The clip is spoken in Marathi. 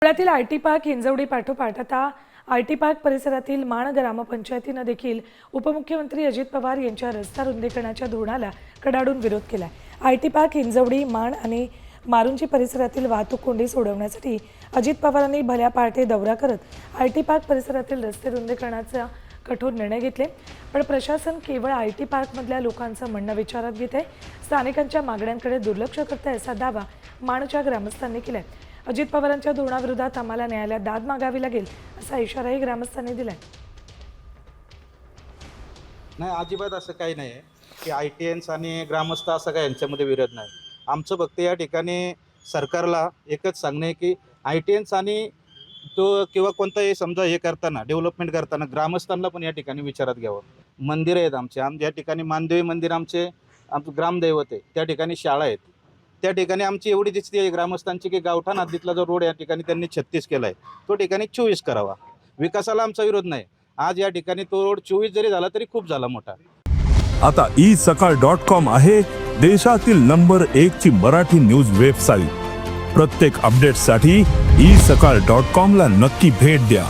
पुण्यातील आयटी पार्क हिंजवडी पाठोपाठ आता आयटी पार्क परिसरातील माण ग्रामपंचायतीने देखील उपमुख्यमंत्री अजित पवार यांच्या रस्ता रुंदीकरणाच्या धोरणाला कडाडून विरोध केला। आयटी पार्क हिंजवडी माण आणि मारुंजी परिसरातील वाहतूक कोंडी सोडवण्यासाठी अजित पवारांनी भल्या पहाटे दौरा करत आयटी पार्क परिसरातील रस्ते रुंदीकरणाचा कठोर निर्णय घेतले। पण प्रशासन केवळ आयटी पार्कमधल्या लोकांचं म्हणणं विचारात घेत आहे, स्थानिकांच्या मागण्यांकडे दुर्लक्ष करत आहे असा दावा माणच्या ग्रामस्थांनी केलाय। अजित पवारांच्या धोरणाविरोधात आम्हाला न्यायालयात दाद मागावी लागेल असा इशाराही ग्रामस्थांनी दिलाय। नाही, अजिबात असं काही नाही की आयटीएन्स आणि ग्रामस्थ असं काही यांच्यामध्ये विरोध नाही। आमचं फक्त या ठिकाणी सरकारला एकच सांगणं आहे की आयटीएन्स आणि तो किंवा कोणताही समजा हे करताना डेव्हलपमेंट करताना ग्रामस्थांना पण या ठिकाणी विचारात घ्यावं। मंदिर आहेत आमच्या ठिकाणी मानदेवी मंदिर आमचे ग्रामदैवत आहे, त्या ठिकाणी शाळा आहेत, त्या ठिकाणी आमची एवढी दिसते आहे ग्रामस्थांची की गावठाण हद्दीतला जो रोड या ठिकाणी त्यांनी 36 केला आहे तो ठिकाणी 24 करावा। विकासाला आमचा विरोध नाही। आज या ठिकाणी तो रोड 24 जरी झाला तरी खूप झाला मोठा। आता isakal.com आहे देशातील नंबर 1 ची मराठी न्यूज वेबसाईट। प्रत्येक अपडेटसाठी isakal.com ला नक्की भेट द्या।